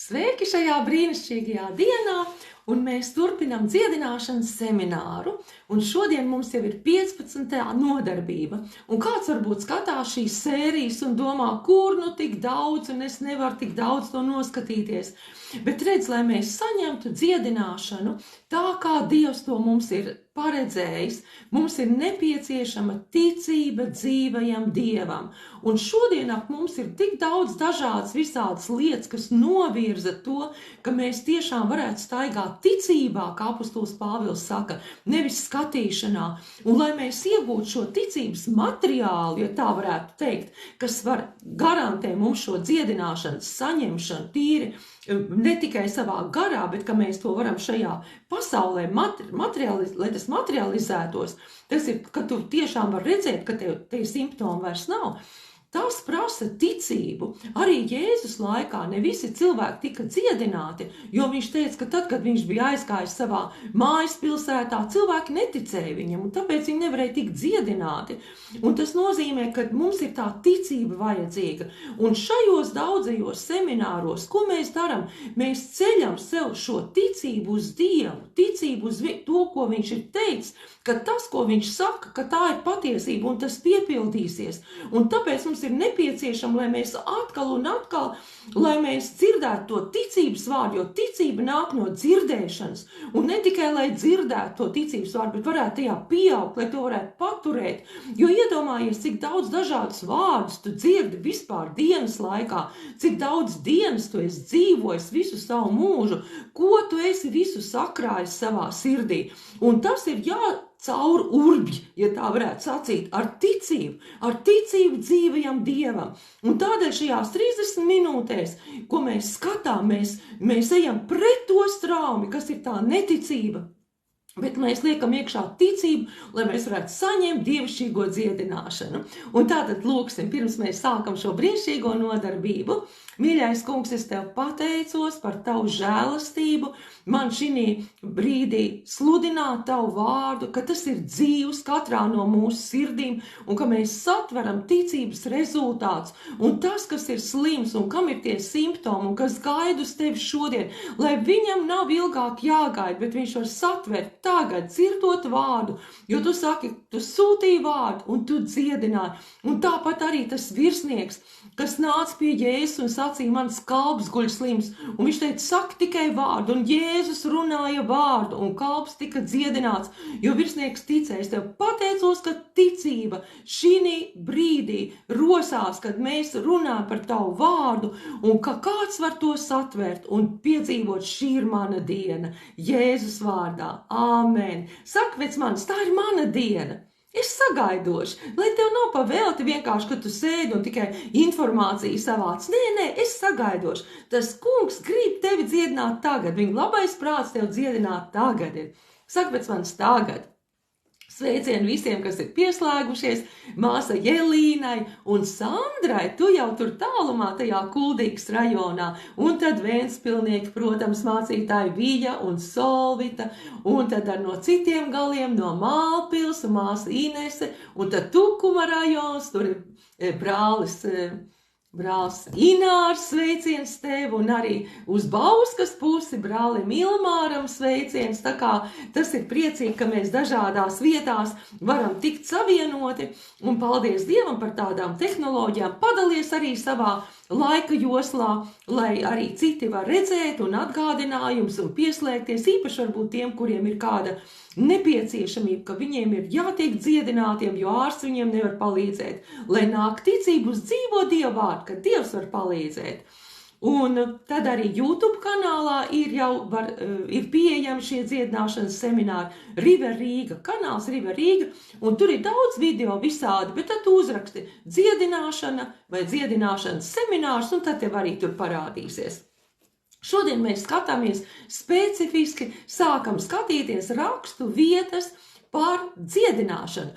Sveiki šajā brīnišķīgajā dienā, un mēs turpinām dziedināšanas semināru, un šodien mums jau ir 15. nodarbība. Un kāds varbūt skatās šīs sērijas un domā, kur nu tik daudz, un es nevaru tik daudz to noskatīties. Bet redz, lai mēs saņemtu dziedināšanu, tā kā Dievs to mums ir paredzējis, mums ir nepieciešama ticība dzīvajam Dievam. Un šodien ap mums ir tik daudz dažādas visādas lietas, kas novirza to, ka mēs tiešām varētu staigāt ticībā, kā apustulis Pāvils saka, nevis skatīšanā. Un lai mēs iegūtu šo ticības materiālu, ja tā varētu teikt, kas var garantēt mums šo dziedināšanas saņemšanu tīri, ne tikai savā garā, bet ka mēs to varam šajā pasaulē lai tas materializētos, tas ir, ka tu tiešām var redzēt, ka tev simptomi vairs nav. Tas prasa ticību. Arī Jēzus laikā ne visi cilvēki tika dziedināti, jo viņš teica, ka tad, kad viņš bija aizgājis savā mājas pilsētā, cilvēki neticēja viņam, un tāpēc viņi nevarēja tikt dziedināti. Un tas nozīmē, ka mums ir tā ticība vajadzīga. Un šajos daudzajos semināros, ko mēs darām? Mēs ceļam sev šo ticību uz Dievu, ticību uz to, ko viņš ir teicis, ka tas, ko viņš saka, ka tā ir patiesība un tas piepildīsies. Un tāpēc mums ir nepieciešama, lai mēs atkal un atkal, lai mēs dzirdētu to ticības vārdu, jo ticība nāk no dzirdēšanas. Un ne tikai, lai dzirdētu to ticības vārdu, bet varētu tajā pieaugt, lai to varētu paturēt. Jo iedomājies, cik daudz dažādus vārdus tu dzirdi vispār dienas laikā, cik daudz dienas tu esi dzīvojis visu savu mūžu, ko tu esi visu sakrājis savā sirdī. Un tas ir caur urbji, ja tā varētu sacīt, ar ticību dzīvajam Dievam. Un tādēļ šajās 30 minūtēs, ko mēs skatām, mēs ejam pret to straumi, kas ir tā neticība, bet mēs liekam iekšā ticību, lai mēs varētu saņemt dievišķīgo dziedināšanu. Un tātad lūksim, pirms mēs sākam šo brīnišķīgo nodarbību. Mīļais kungs, es tev pateicos par tavu žēlastību, man šī brīdī sludināt tavu vārdu, ka tas ir dzīvs katrā no mūsu sirdīm, un ka mēs satveram ticības rezultāts, un tas, kas ir slims, un kam ir tie simptomi, un kas gaida uz tevi šodien, lai viņam nav ilgāk jāgaida, bet viņš var satvert tagad, dzirdot vārdu, jo tu saki, tu sūtīji vārdu, un tu dziedināji, un tāpat arī tas virsnieks, kas nāca pie Jēzus un sacīja, mans kalps guļ slims, un viņš teica, saki tikai vārdu, un Jēzus runāja vārdu, un kalps tika dziedināts, jo virsnieks ticēja. Es tev pateicos, ka ticība šī brīdī rosās, kad mēs runājam par tavu vārdu, un ka kāds var to satvērt un piedzīvot, šī ir mana diena, Jēzus vārdā. Āmen. Saka pēc manis, tā ir mana diena. Es sagaidošu, lai tev nav pavēlti vienkārši, ka tu sēdi un tikai informāciju savāc. Nē, es sagaidošu. Tas kungs grib tevi dziedināt tagad. Viņa labais prāts tev dziedināt tagad ir. Saka pēc manis tagad. Sveicieni visiem, kas ir pieslēgušies, māsa Jelīnai un Sandrai, tu jau tur tālumā tajā Kuldīgas rajonā, un tad Vēnspilnieki, protams, mācītāji Vija un Solvita, un tad no citiem galiem no Mālpils, māsa Inese, un tad Tukuma rajons, tur ir brālis Inārs, sveiciens tev, un arī uz Bauskas pusi brālim Ilmāram sveiciens, tā kā tas ir priecīgi, ka mēs dažādās vietās varam tikt savienoti, un paldies Dievam par tādām tehnoloģijām, padalies arī savā laika joslā, lai arī citi var redzēt un atgādinājums un pieslēgties, īpaši varbūt tiem, kuriem ir kāda nepieciešamība, ka viņiem ir jātiek dziedinātiem, jo ārsts viņiem nevar palīdzēt, lai nāk ticību uz dzīvo Dievu vārdu, ka Dievs var palīdzēt. Un tad arī YouTube kanālā ir pieejami šie dziedināšanas semināri, River Rīga, kanāls River Rīga, un tur ir daudz video visādi, bet tad tu uzraksti dziedināšana vai dziedināšanas seminārs, un tad tev arī tur parādīsies. Šodien mēs skatāmies specifiski, sākam skatīties rakstu vietas par dziedināšanu,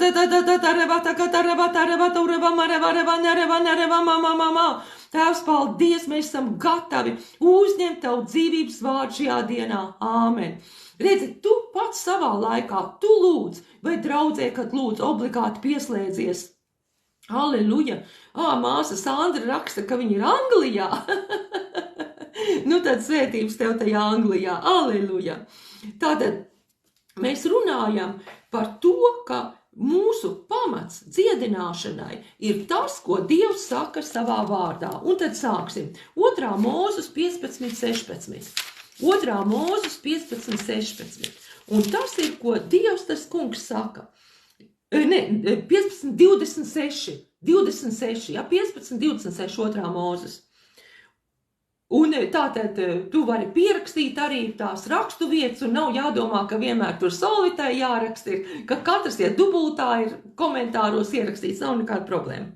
Tēvs, paldies, mēs esam gatavi uzņemt Tavu dzīvības vārdu šajā dienā. Āmen. Redzi, tu pats savā laikā, tu lūdz, vai draudzē, kad lūdz obligāti pieslēdzies. Halleluja! Māsa Sandra raksta, ka viņa ir Anglijā. Nu tad svētības tev tajā Anglijā. Halleluja! Tātad mēs runājam par to, ka mūsu pamats dziedināšanai ir tas, ko Dievs saka savā vārdā. Un tad sāksim. 2. Mūzes 15:16. 2. Mūzes 15:16. Un tas ir, ko Dievs tas kungs saka. 15:26. 26, ja, 15:26, 2. Mūzes. Un tātad tu vari pierakstīt arī tās rakstu vietas, un nav jādomā, ka vienmēr tur solitē jāraksta ir, ka katrs dubultā ir komentāros ierakstīts, nav nekāda problēma.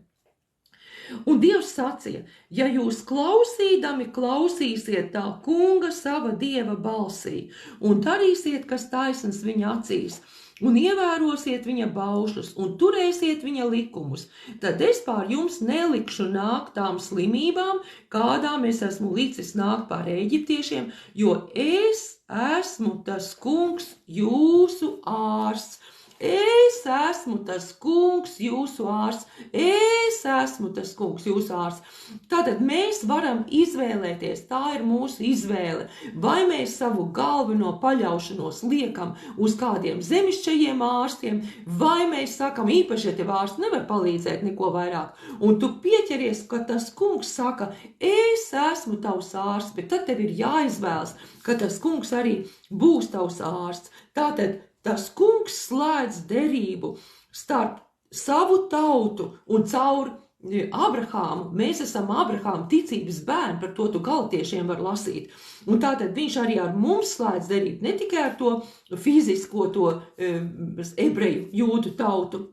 Un Dievs sacīja, ja jūs klausīdami klausīsiet tā kunga sava Dieva balsī, un darīsiet, kas taisns viņa acīs, un ievērosiet viņa baušļus, un turēsiet viņa likumus, tad es pār jums nelikšu nākt tām slimībām, kādām es esmu licis nākt pār eģiptiešiem, jo es esmu tas kungs jūsu ārsts. Es esmu tas kungs jūsu ārsts. Es esmu tas kungs jūsu ārsts. Tātad mēs varam izvēlēties, tā ir mūsu izvēle, vai mēs savu galveno paļaušanos liekam uz kādiem zemišķajiem ārstiem, vai mēs sakam, īpaši, ja tev ārsts nevar palīdzēt neko vairāk, un tu pieķeries, ka tas kungs saka, es esmu tavs ārsts, bet tad tev ir jāizvēlas, ka tas kungs arī būs tavs ārsts. Tātad tas kungs slēdz derību starp savu tautu un caur Abrahāmu. Mēs esam Abrahāma ticības bērni, par to tu galatiešiem var lasīt. Un tātad viņš arī ar mums slēdz derību, ne tikai ar to fizisko, to ebreju jūdu tautu.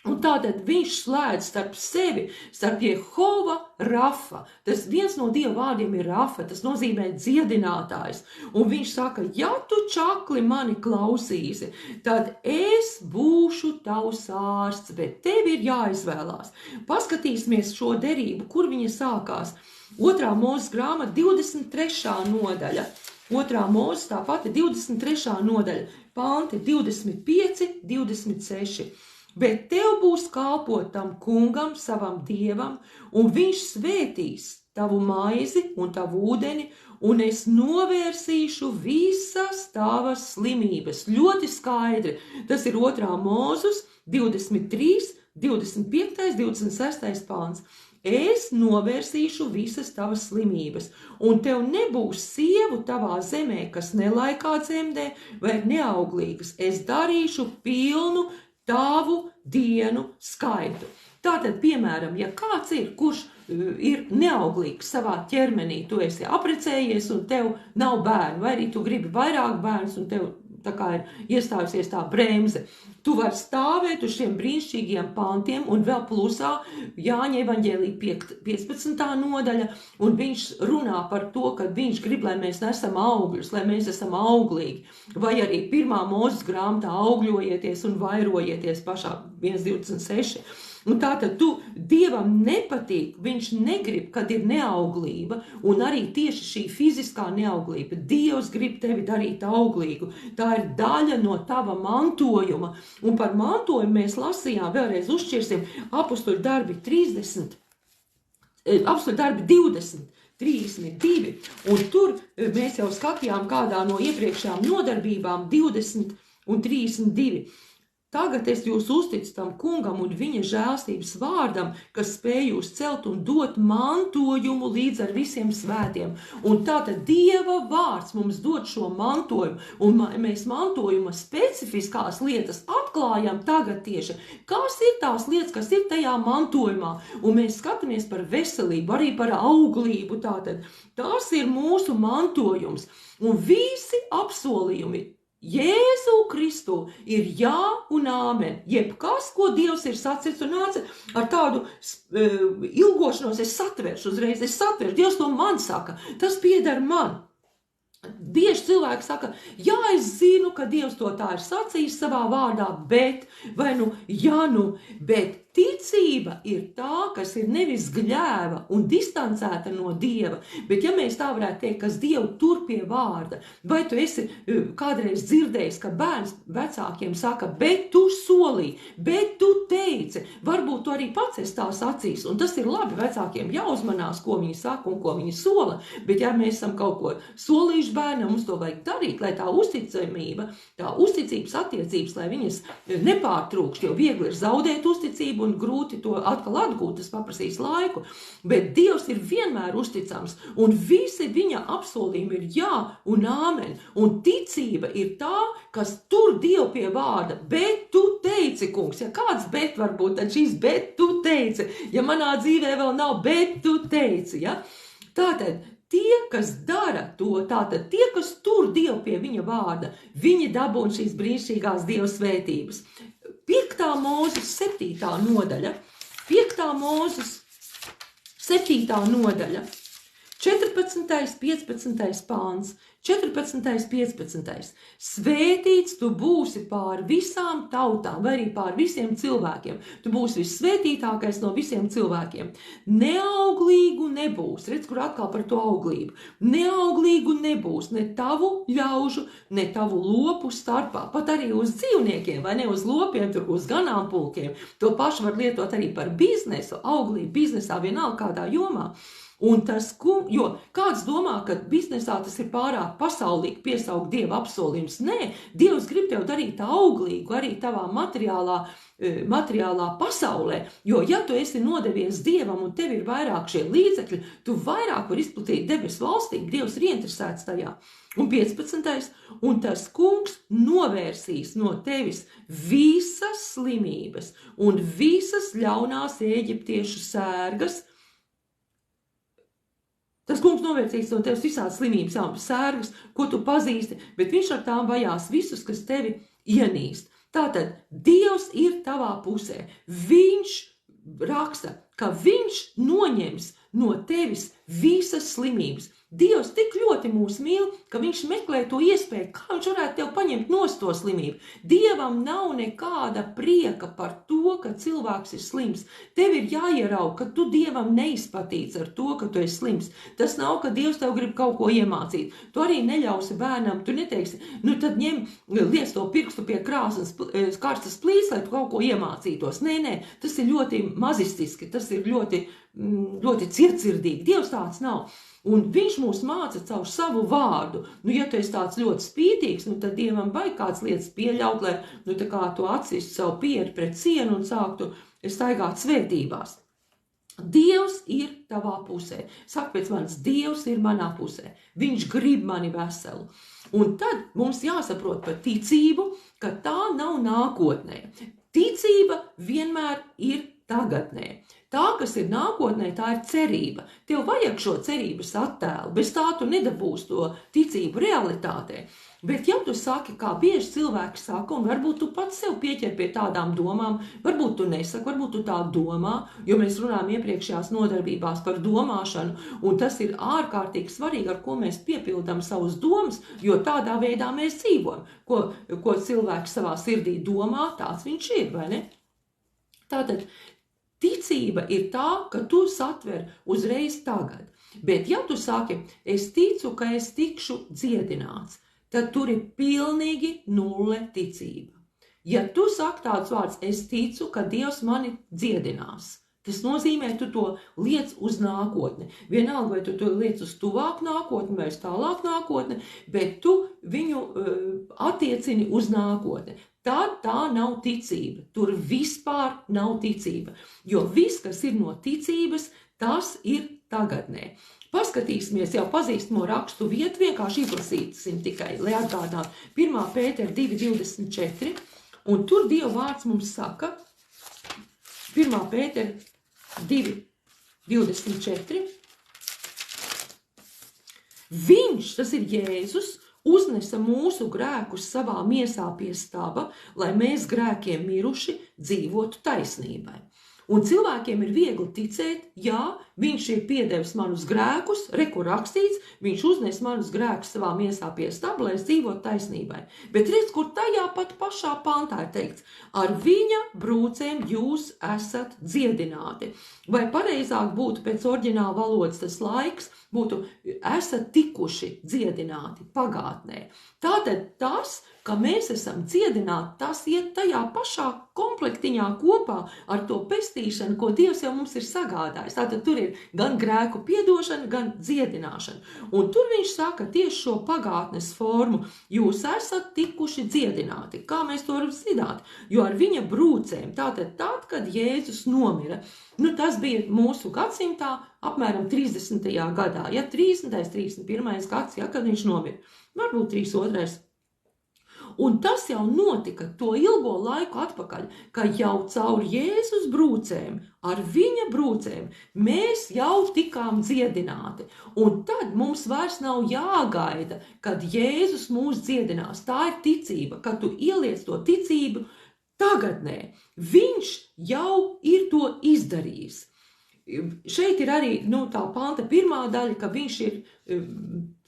Un tātad viņš slēdz starp sevi, starp Jehova Rafa. Tas viens no Dieva vārdiem ir Rafa, tas nozīmē dziedinātājs. Un viņš saka, ja tu čakli mani klausīsi, tad es būšu tavs ārsts, bet tev ir jāizvēlās. Paskatīsimies šo derību, kur viņa sākās. 2. Mūzes grāmata 23. nodaļa. 2. Mūzes tā pati 23. nodaļa. Panti 25, 26. Bet tev būs kalpot tam kungam, savam dievam, un viņš svētīs tavu maizi un tavu ūdeni, un es novērsīšu visas tavas slimības. Ļoti skaidri. Tas ir 2. Mūzes 23, 25, 26 pāns. Es novērsīšu visas tavas slimības, un tev nebūs sievu tavā zemē, kas nelaikā dzemdē vai neauglīgas. Es darīšu pilnu tavu dienu skaitu. Tātad, piemēram, ja kāds ir, kurš ir neauglīgs savā ķermenī, tu esi aprecējies un tev nav bērnu, vai arī tu gribi vairāk bērns un tev tā kā ir iestājusies tā bremze. Tu vari stāvēt uz šiem brīnišķīgiem pantiem, un vēl plusā Jāņa evaņģēlija 15. nodaļa, un viņš runā par to, ka viņš grib, lai mēs nesam augļus, lai mēs esam auglīgi, vai arī 1. Mūzes grāmatā augļojieties un vairojieties pašā 1.26. Un tātad Dievam nepatīk, viņš negrib, kad ir neauglība, un arī tieši šī fiziskā neauglība. Dievs grib tevi darīt auglīgu. Tā ir daļa no tava mantojuma. Un par mantojumu mēs lasījām, vēlreiz uzšķirsim, Apostoļu darbi 30, Apostoļu darbi 20. 32, un tur mēs jau skatījām kādā no iepriekšējām nodarbībām 20 un 32. Tagad es jūs uzticu tam kungam un viņa žēlstības vārdam, kas spēj jūs celt un dot mantojumu līdz ar visiem svētiem. Un tātad Dieva vārds mums dod šo mantojumu, un mēs mantojuma specifiskās lietas atklājam tagad tieši. Kas ir tās lietas, kas ir tajā mantojumā? Un mēs skatāmies par veselību, arī par auglību. Tātad tās ir mūsu mantojums. Un visi apsolījumi Jēzu Kristu ir jā un āmen. Jebkas, ko Dievs ir sacīts un nāca ar tādu ilgošanos, es satveršu uzreiz, Dievs to man saka, tas pieder man. Bieži cilvēki saka, jā, es zinu, ka Dievs to tā ir sacījis savā vārdā, bet ticība ir tā, kas ir nevis gļēva un distancēta no Dieva, bet ja mēs tā varētu teikt, kas Dievu tur pie vārda, vai tu esi kādreiz dzirdējis, ka bērns vecākiem saka, bet tu solīji, bet tu teici, varbūt tu arī pats esi tā sacījis, un tas ir labi, vecākiem jāuzmanās, ko viņi saka un ko viņi sola, bet ja mēs esam kaut ko solījuši bērnam, mums to vajag darīt, lai tā uzticamība, tā uzticības attiecības, lai viņas nepārtrūkst, jo viegli ir zaudēt uzticību un grūti to atkal atgūt, tas paprasīs laiku, bet Dievs ir vienmēr uzticams, un visi viņa apsolījumi ir jā un āmen, un ticība ir tā, kas tur Dievu pie vārda, bet tu teici, kungs, ja kāds bet varbūt, tad šīs bet tu teici, ja manā dzīvē vēl nav, bet tu teici, ja? Tātad, tie, kas dara to, tātad tie, kas tur Dievu pie viņa vārda, viņi dabūn šīs brīnišķīgās Dieva svētības. 5. Mūzes 7. nodaļa, 5. Mūzes 7. nodaļa, 14. 15. pāns, 14. 15. Svētīts tu būsi pār visām tautām, vai arī pār visiem cilvēkiem. Tu būsi vissvētītākais no visiem cilvēkiem. Neauglīgu nebūs, redz, kur atkal par to auglību. Neauglīgu nebūs ne tavu ļaužu, ne tavu lopu starpā, pat arī uz dzīvniekiem, vai ne uz lopiem, tur uz ganāmpulkiem. To pašu var lietot arī par biznesu, auglību biznesā, vienalga kādā jomā. Un tas, jo kāds domā, ka biznesā tas ir pārāk pasaulīgi piesaukt Dieva apsolījums. Nē, Dievs grib tev darīt auglīgu arī tavā materiālā pasaulē, jo ja tu esi nodevies Dievam un tev ir vairāk šie līdzekļi, tu vairāk var izplatīt debesu valstību, Dievs ir ieinteresēts tajā. Un 15. Un tas kungs novērsīs no tevis visas slimības un visas ļaunās eģiptiešu sērgas. Tas kungs novērsīs no tevis visādas slimības, sērgas, ko tu pazīsti, bet viņš ar tām vajās visus, kas tevi ienīst. Tātad Dievs ir tavā pusē. Viņš raksta, ka viņš noņems no tevis visas slimības. Dievs tik ļoti mūs mīl, ka viņš meklē to iespēju, kā viņš varētu tev paņemt nost to slimību. Dievam nav nekāda prieka par to, ka cilvēks ir slims. Tev ir jāieraug, ka tu Dievam neizpatīc ar to, ka tu esi slims. Tas nav, ka Dievs tev grib kaut ko iemācīt. Tu arī neļausi bērnam, tu neteiksi, tad liec to pirkstu pie krāsas karstas plīs, lai tu kaut ko iemācītos. Nē, tas ir ļoti mazistiski, tas ir ļoti cietsirdīgi. Dievs tāds nav. Un viņš mūs māca caur savu vārdu. Ja tu esi tāds ļoti spītīgs, tad Dievam vajag kāds lietas pieļaut, lai tā kā tu atsist savu pieri pret sienu un sāktu staigāt svētībās. Dievs ir tavā pusē. Saka pēc manis, Dievs ir manā pusē. Viņš grib mani veselu. Un tad mums jāsaprot par ticību, ka tā nav nākotnē. Ticība vienmēr ir tagadnē. Tā, kas ir nākotnē, tā ir cerība. Tev vajag šo cerības attēlu, bez tā tu nedabūsi to ticību realitātē. Bet ja tu saki, kā bieži cilvēki saka, un varbūt tu pats sev pieķer pie tādām domām, varbūt tu nesaki, varbūt tu tā domā, jo mēs runājam iepriekšējās nodarbībās par domāšanu, un tas ir ārkārtīgi svarīgi, ar ko mēs piepildām savus domas, jo tādā veidā mēs dzīvojam. Ko cilvēks savā sirdī domā, tāds viņš ir, vai ne? Tātad ticība ir tā, ka tu satver uzreiz tagad. Bet ja tu saki, es ticu, ka es tikšu dziedināts, tad tur ir pilnīgi nulle ticība. Ja tu saki tāds vārds, es ticu, ka Dievs mani dziedinās, tas nozīmē, tu to liec uz nākotni. Vienalga, vai tu to liec uz tuvāk nākotni vai uz tālāk nākotni, bet tu viņu attiecini uz nākotni. Tad tā nav ticība. Tur vispār nav ticība. Jo viss, kas ir no ticības, tas ir tagadnē. Paskatīsimies jau pazīstamo rakstu vietu, vienkārši izlasīsim tikai, lai atgādātu. 1. Pētera 2.24, un tur Dieva vārds mums saka, 1. Pētera 2.24, viņš, tas ir Jēzus, uznesa mūsu grēkus savā miesā pie staba, lai mēs grēkiem miruši dzīvotu taisnībai. Un cilvēkiem ir viegli ticēt, jā, viņš ir piedevis manus grēkus, kur rakstīts, viņš uznes manus grēkus savā miesā pie staba, lai es dzīvotu taisnībai. Bet redz, kur tajā pat pašā pantā ir teikts, ar viņa brūcēm jūs esat dziedināti. Vai pareizāk būtu pēc oriģināla valodas tas laiks, būtu esat tikuši dziedināti pagātnē. Tātad tas, ka mēs esam dziedināti, tas iet tajā pašā komplektiņā kopā ar to pestīšanu, ko Dievs jau mums ir sagādājis. Tātad tur ir gan grēku piedošana, gan dziedināšana. Un tur viņš saka tieši šo pagātnes formu, jūs esat tikuši dziedināti. Kā mēs to varam zināt? Jo ar viņa brūcēm, tātad tad, kad Jēzus nomira, tas bija mūsu gadsimtā apmēram 30. gadā, 30. 31. gads, kad viņš nomira. Varbūt 32. Un tas jau notika to ilgo laiku atpakaļ, ka jau caur Jēzus brūcēm, ar viņa brūcēm, mēs jau tikām dziedināti. Un tad mums vairs nav jāgaida, kad Jēzus mūs dziedinās. Tā ir ticība, kad tu ieliec to ticību tagadnē. Viņš jau ir to izdarījis. Šeit ir arī tā panta pirmā daļa, ka viņš ir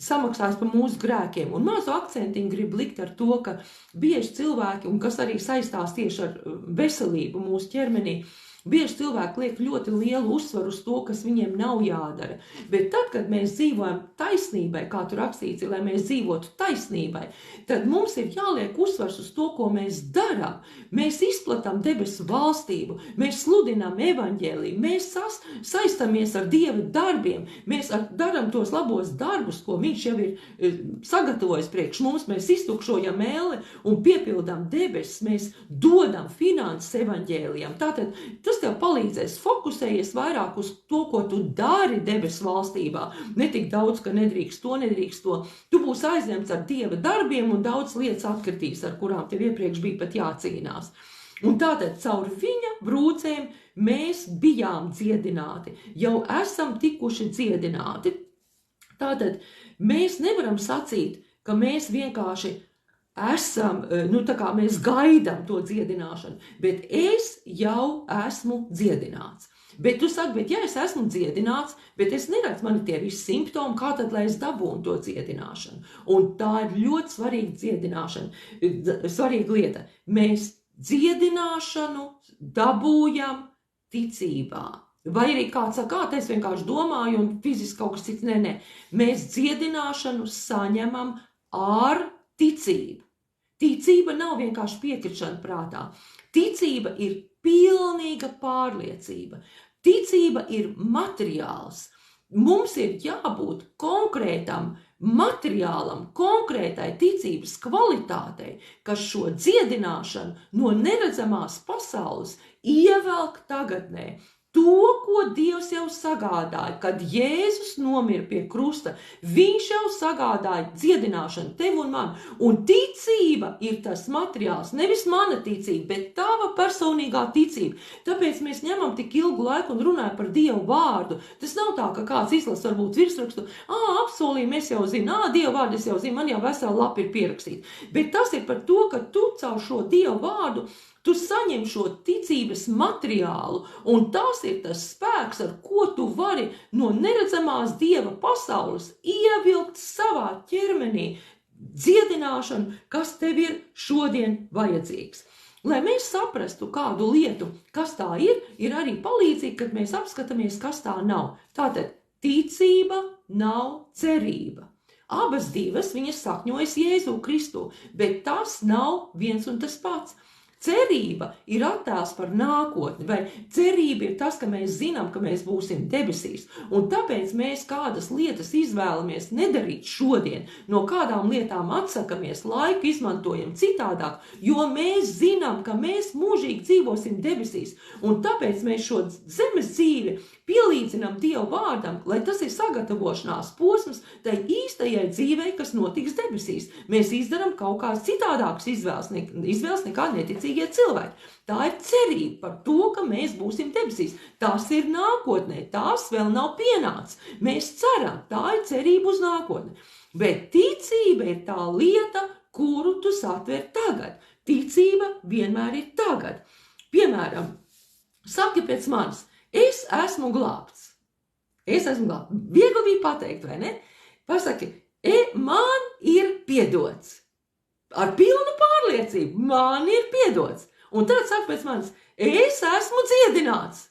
samaksājis par mūsu grēkiem. Un mazu akcentiņu grib likt ar to, ka bieži cilvēki, un kas arī saistās tieši ar veselību mūsu ķermenī, bieži cilvēki liek ļoti lielu uzsvaru uz to, kas viņiem nav jādara. Bet tad, kad mēs dzīvojam taisnībai, kā tur rakstīts, lai mēs dzīvotu taisnībai, tad mums ir jāliek uzsvars uz to, ko mēs darām. Mēs izplatām debesu valstību, mēs sludinām evaņģēliju, mēs saistamies ar Dieva darbiem, mēs darām tos labos darbus, ko viņš jau ir sagatavojis priekš mums, mēs iztukšojam elli un piepildām debesis, mēs dodam finanses evaņģēlijam. Tātad tas tev palīdzēs fokusējies vairāk uz to, ko tu dari debesu valstībā. Ne tik daudz, ka nedrīkst to. Tu būsi aizņemts ar Dieva darbiem un daudz lietas atkritīs, ar kurām tev iepriekš bija pat jācīnās. Un tātad caur viņa brūcēm mēs bijām dziedināti, jau esam tikuši dziedināti. Tātad mēs nevaram sacīt, ka mēs vienkārši esam, tā kā mēs gaidām to dziedināšanu, bet es jau esmu dziedināts. Bet tu saki, bet ja es esmu dziedināts, bet es neredzu, man ir tie visi simptomi, kā tad, lai es dabūnu to dziedināšanu. Un tā ir ļoti svarīga lieta. Mēs dziedināšanu dabūjam ticībā. Vai arī kāds saka, es vienkārši domāju un fiziski kaut kas cits, nē. Mēs dziedināšanu saņemam ar ticību. Ticība nav vienkārši piekrišana prātā. Ticība ir pilnīga pārliecība. Ticība ir materiāls. Mums ir jābūt konkrētam materiālam, konkrētai ticības kvalitātei, kas šo dziedināšanu no neredzamās pasaules ievelk tagadnē. to, ko Dievs jau sagādāja, kad Jēzus nomira pie krusta, viņš jau sagādāja dziedināšanu tev un man, un ticība ir tas materiāls, nevis mana ticība, bet tava personīgā ticība. Tāpēc mēs ņemam tik ilgu laiku un runājam par Dievu vārdu. Tas nav tā, ka kāds izlasa varbūt virsrakstu, apsolījumu es jau zinu, Dievu vārdu es jau zinu, man jau vesela lapa ir pierakstīta. Bet tas ir par to, ka tu caur šo Dievu vārdu tu saņem šo ticības materiālu, un tas ir tas spēks, ar ko tu vari no neredzamās Dieva pasaules ievilkt savā ķermenī dziedināšanu, kas tev ir šodien vajadzīgs. Lai mēs saprastu kādu lietu, kas tā ir arī palīdzīgi, kad mēs apskatāmies, kas tā nav. Tātad ticība nav cerība. Abas divas viņas sakņojas Jēzu Kristu, bet tas nav viens un tas pats. Cerība ir attēls par nākotni, vai cerība ir tas, ka mēs zinām, ka mēs būsim debesīs, un tāpēc mēs kādas lietas izvēlamies nedarīt šodien, no kādām lietām atsakamies, laiku izmantojam citādāk, jo mēs zinām, ka mēs mūžīgi dzīvosim debesīs, un tāpēc mēs šo zemes dzīvi pielīdzinām Dieva vārdam, lai tas ir sagatavošanās posms tai īstajai dzīvei, kas notiks debesīs. Mēs izdarām kaut kādas citādākas izvēles nekā neticīgie cilvēki. Tā ir cerība par to, ka mēs būsim debesīs. Tas ir nākotnē, tās vēl nav pienācis. Mēs ceram, tā ir cerība uz nākotni. Bet ticība ir tā lieta, kuru tu satver tagad. Ticība vienmēr ir tagad. Piemēram, saki pēc manis, es esmu glābts. Es esmu glābts. Viegli bija pateikt, vai ne? Pasaki, man ir piedots. Ar pilnu pārliecību, man ir piedots. Un tad saka pēc manis, es esmu dziedināts.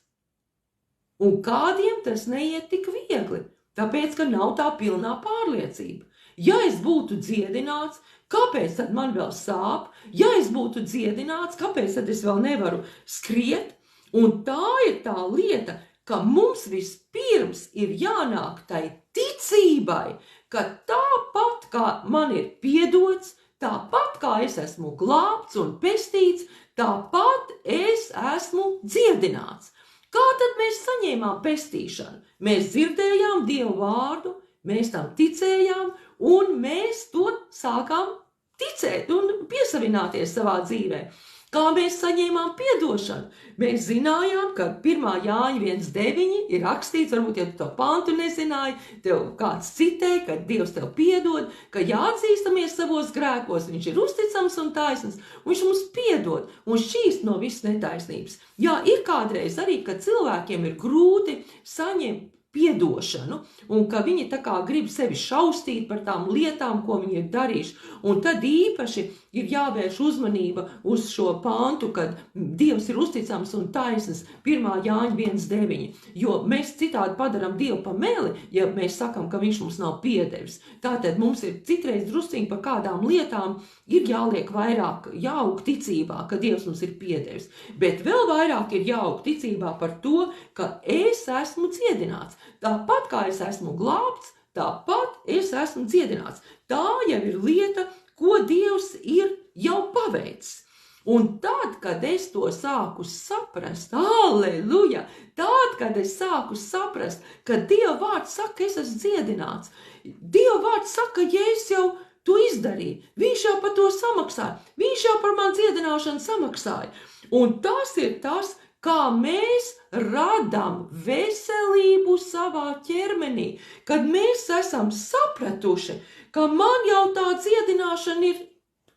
Un kādiem tas neiet tik viegli, tāpēc, ka nav tā pilnā pārliecība. Ja es būtu dziedināts, kāpēc tad man vēl sāp? Ja es būtu dziedināts, kāpēc tad es vēl nevaru skriet? Un tā ir tā lieta, ka mums vispirms ir jānāk tai ticībai, ka tāpat kā man ir piedots, tāpat kā es esmu glābts un pestīts, tāpat es esmu dziedināts. Kā tad mēs saņēmām pestīšanu? Mēs dzirdējām Dievu vārdu, mēs tam ticējām, un mēs to sākām ticēt un piesavināties savā dzīvē. Kā mēs saņēmām piedošanu? Mēs zinājām, ka 1. Jāņa 1.9 ir rakstīts, varbūt, ja tu to pantu nezināji, tev kāds citēja, ka Dievs tev piedod, ka jāatzīstamies savos grēkos, viņš ir uzticams un taisns, un viņš mums piedod un šķīst no visas netaisnības. Jā, ir kādreiz arī, ka cilvēkiem ir grūti saņemt piedošanu, un ka viņi tā kā grib sevi šaustīt par tām lietām, ko viņi ir darījuši. Un tad īpaši ir jāvērš uzmanība uz šo pantu, kad Dievs ir uzticams un taisns, 1. Jāņa 1.9, jo mēs citādi padaram Dievu pa meli, ja mēs sakam, ka viņš mums nav piedevis. Tātad mums ir citreiz drusciņi par kādām lietām ir jāliek vairāk, jāaug ticībā, ka Dievs mums ir piedevis. Bet vēl vairāk ir jāaug ticībā par to, ka es esmu dziedināts. Tāpat kā es esmu glābts, tāpat es esmu dziedināts. Tā jau ir lieta, ko Dievs ir jau paveicis. Un tad, kad es to sāku saprast, aleluja, tad, kad es sāku saprast, ka Dieva vārds saka, es esmu dziedināts. Dieva vārds saka, Jēzus jau to izdarīja. Viņš jau par to samaksāja. Viņš jau par man dziedināšanu samaksāja. Un tas ir tas, kā mēs radām veselību savā ķermenī, kad mēs esam sapratuši, ka man jau tā dziedināšana ir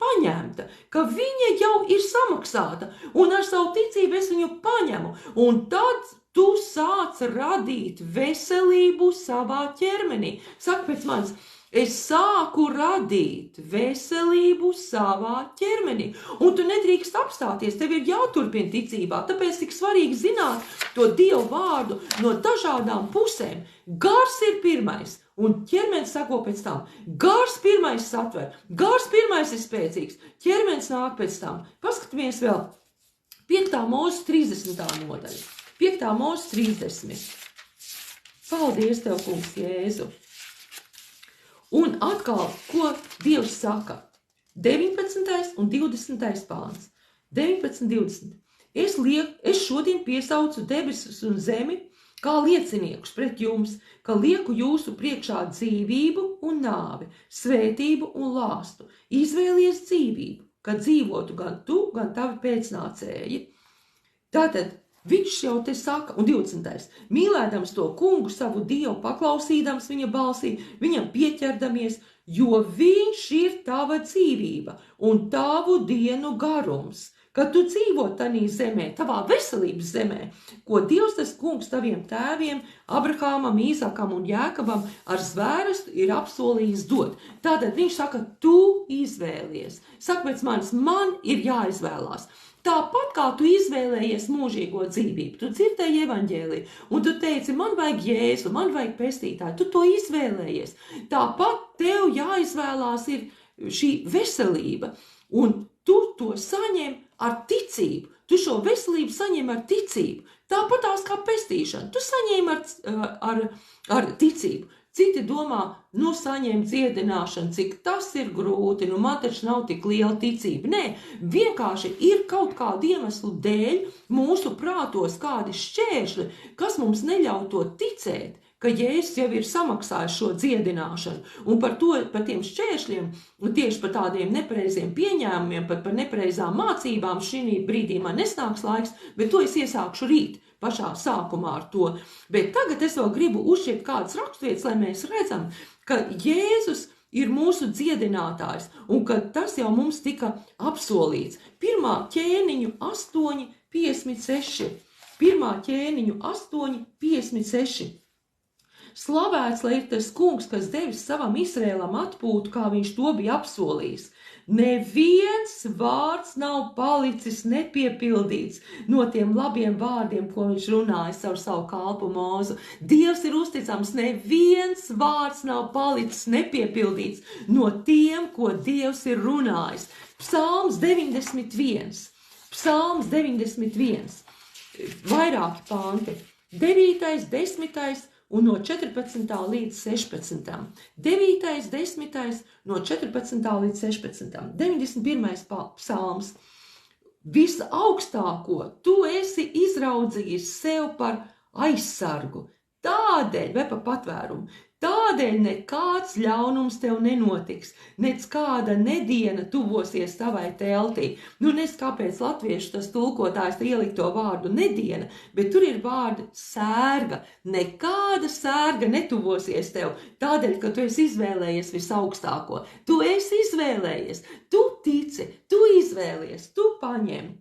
paņemta, ka viņa jau ir samaksāta, un ar savu ticību es viņu paņemu, un tad tu sāc radīt veselību savā ķermenī. Saka pēc manis, es sāku radīt veselību savā ķermenī. Un tu nedrīkst apstāties, tev ir jāturpina ticībā. Tāpēc tik svarīgi zināt to Dievu vārdu no dažādām pusēm. Gars ir pirmais, un ķermenis sako pēc tam. Gars pirmais satver, gars pirmais ir spēcīgs, ķermenis nāk pēc tam. Paskatāmies vēl 5. Mūzes 30. nodaļa. 5. Mūzes 30. Paldies tev, kungs, Jēzu! Un atkal, ko Dievs saka? 19. un 20. pāns. 19, 20. es šodien piesaucu debesis un zemi kā lieciniekus pret jums, ka lieku jūsu priekšā dzīvību un nāvi, svētību un lāstu. Izvēlies dzīvību, ka dzīvotu gan tu, gan tavi pēcnācēji. Tātad viņš jau te saka, un 20. Mīlēdams to kungu savu Dievu, paklausīdams viņa balsī, viņam pieķerdamies, jo viņš ir tava dzīvība un tavu dienu garums, kad tu dzīvo tanī zemē, tavā veselības zemē, ko Dievs tas kungs taviem tēviem, Abrahāmam, Īzakam un Jēkabam ar zvērestu ir apsolījis dot. Tātad viņš saka, tu izvēlies. Saka pēc manis, man ir jāizvēlās. Tāpat kā tu izvēlējies mūžīgo dzīvību, tu dzirdēji evaņģēliju, un tu teici, man vajag Jēzu, man vajag pestītāju, tu to izvēlējies. Tāpat tev jāizvēlās ir šī veselība, un tu to saņem ar ticību. Tu šo veselību saņem ar ticību. Tāpatās kā pestīšana, tu saņem ar ticību. Citi domā, saņem dziedināšanu, cik tas ir grūti, man taču nav tik liela ticība. Nē, vienkārši ir kaut kādu iemeslu dēļ mūsu prātos kādi šķēršļi, kas mums neļauj to ticēt, ka Jēzus jau ir samaksājis šo dziedināšanu. Un par tiem šķēršļiem, un tieši par tādiem nepareiziem pieņēmumiem, par nepareizām mācībām šī brīdī man nesnāks laiks, bet to es iesākšu rīt. Pašā sākumā ar to, bet tagad es vēl gribu uzšķirt kādas raksturvietas, lai mēs redzam, ka Jēzus ir mūsu dziedinātājs un ka tas jau mums tika apsolīts. 1. ķēniņu 8:56. 1. ķēniņu 8:56. Slavēts, lai ir tas kungs, kas devis savam Izrēlam atpūtu, kā viņš to bija apsolījis. Neviens vārds nav palicis nepiepildīts no tiem labiem vārdiem, ko viņš runāja ar savu kalpu Mūzu. Dievs ir uzticams, neviens vārds nav palicis nepiepildīts no tiem, ko Dievs ir runājis. Psalms 91. Psalms 91. Vairāki panti. 9., 10. un no 14. līdz 16. 9., 10. no 14. līdz 16. 91. psalms. Visaugstāko tu esi izraudzījis sev par aizsargu, tādēļ, vai par patvērumu, tādēļ nekāds ļaunums tev nenotiks, nec kāda nediena tuvosies tavai teltī. Nes kāpēc latviešu tas tulkotājs ielikt to vārdu nediena, bet tur ir vārdi sērga. Nekāda sērga netuvosies tev, tādēļ, ka tu esi izvēlējies visaugstāko. Tu esi izvēlējies, tu tici, tu izvēlies, tu paņem.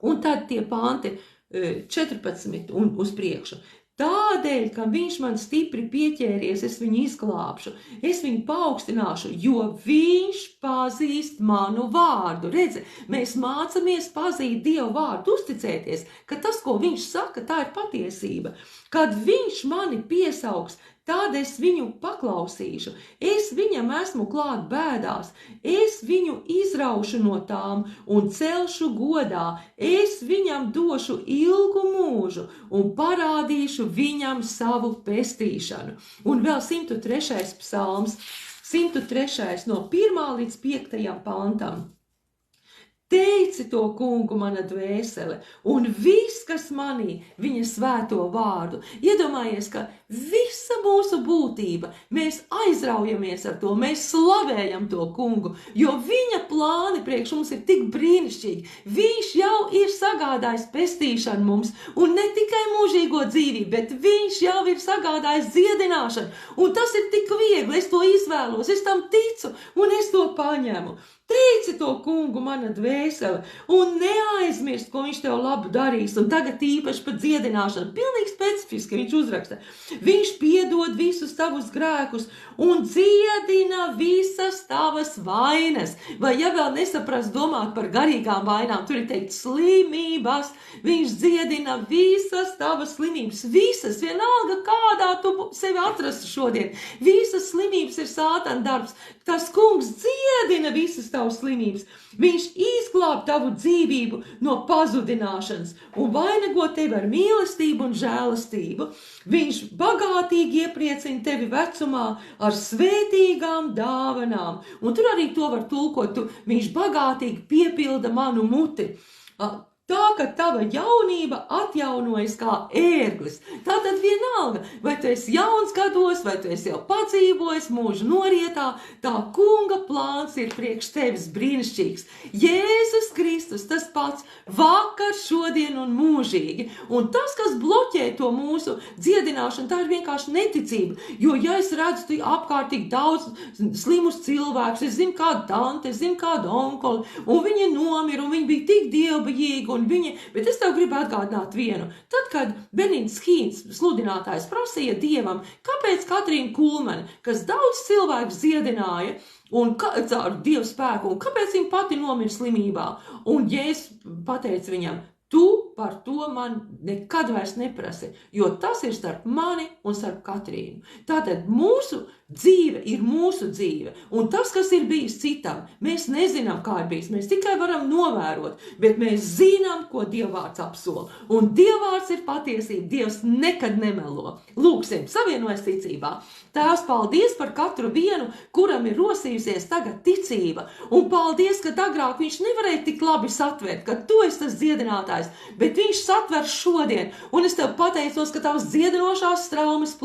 Un tad tie panti 14 un uz priekšu. Tādēļ, ka viņš man stipri pieķēries, es viņu izglābšu, es viņu paaugstināšu, jo viņš pazīst manu vārdu. Redzi, mēs mācamies pazīt Dievu vārdu, uzticēties, ka tas, ko viņš saka, tā ir patiesība. Kad viņš mani piesaugs, tad es viņu paklausīšu, es viņam esmu klāt bēdās, es viņu izraušu no tām un celšu godā, es viņam došu ilgu mūžu un parādīšu viņam savu pestīšanu. Un vēl 103. psalms, 103. no 1. līdz 5. pantam. Teici to kungu mana dvēsele, un viss, kas manī, viņa svēto vārdu. Iedomājies, ka visa mūsu būtība, mēs aizraujamies ar to, mēs slavējam to kungu, jo viņa plāni priekš mums ir tik brīnišķīgi. Viņš jau ir sagādājis pestīšanu mums, un ne tikai mūžīgo dzīvību, bet viņš jau ir sagādājis dziedināšanu, un tas ir tik viegli, es to izvēlos, es tam ticu, un es to paņemu. Teici to kungu mana dvēsele un neaizmirst, ko viņš tev labu darīs. Un tagad īpaši par dziedināšanu. Pilnīgi specifiski viņš uzraksta. Viņš piedod visus tavus grēkus un dziedina visas tavas vainas. Vai ja vēl nesaprast domāt par garīgām vainām, tur ir teikt slimības. Viņš dziedina visas tavas slimības. Visas, vienalga kādā tu sevi atrastu šodien. Visas slimības ir sātana darbs. Tas kungs dziedina visas tavas slimības. Viņš izglāb tavu dzīvību no pazudināšanas un vainago tevi ar mīlestību un žēlastību. Viņš bagātīgi iepriecina tevi vecumā ar svētīgām dāvanām. Un tur arī to var tulkot, viņš bagātīgi piepilda manu muti. Tā, ka tava jaunība atjaunojas kā ērglis. Tātad vienalga, vai tu esi jauns gados, vai tu esi jau padzīvojis mūžu norietā, tā kunga plāns ir priekš tevis brīnišķīgs. Jēzus Kristus, tas pats vakar, šodien un mūžīgi. Un tas, kas bloķē to mūsu dziedināšanu, tā ir vienkārši neticība. Jo, ja es redzu apkārt tik daudz slimus cilvēkus, es zinu kādu tanti, es zinu kādu onkoli, un viņi nomira, un viņi bija tik dievbijīgi, bet es tev gribu atgādināt vienu. Tad, kad Benīns Hīns, sludinātājs, prasīja Dievam, kāpēc Katrīna Kulmane, kas daudz cilvēku dziedināja, un caur Dievu spēku, un kāpēc viņa pati nomira slimībā, un Jēzus pateica viņam, tu par to man nekad vairs neprasi, jo tas ir starp mani un starp Katrīnu. Tātad mūsu dzīve ir mūsu dzīve, un tas, kas ir bijis citam, mēs nezinām, kā ir bijis, mēs tikai varam novērot, bet mēs zinām, ko Dievvārds apsola, un Dievvārds ir patiesība, Dievs nekad nemelo. Lūksim, savienojas ticībā. Tēvs, paldies par katru vienu, kuram ir rosījusies tagad ticība, un paldies, ka agrāk viņš nevarēja tik labi satvert, ka tu esi tas dziedinātājs, bet viņš satver šodien, un es tev pateicos, ka tavas dziedinošās straumes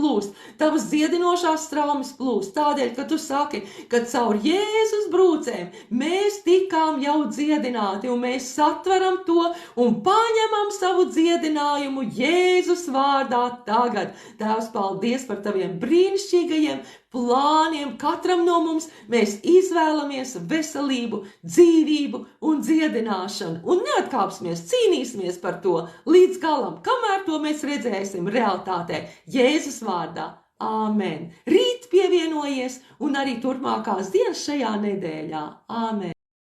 plūst, tādēļ, ka tu saki, ka caur Jēzus brūcēm mēs tikām jau dziedināti, un mēs satveram to un paņemam savu dziedinājumu Jēzus vārdā tagad. Tēvs, paldies par taviem brīnišķīgajiem plāniem. Katram no mums mēs izvēlamies veselību, dzīvību un dziedināšanu, un neatkāpsimies, cīnīsimies par to līdz galam, kamēr to mēs redzēsim realitātē Jēzus vārdā. Āmen. Rīt pievienojies un arī turpmākās dienas šajā nedēļā. Āmen.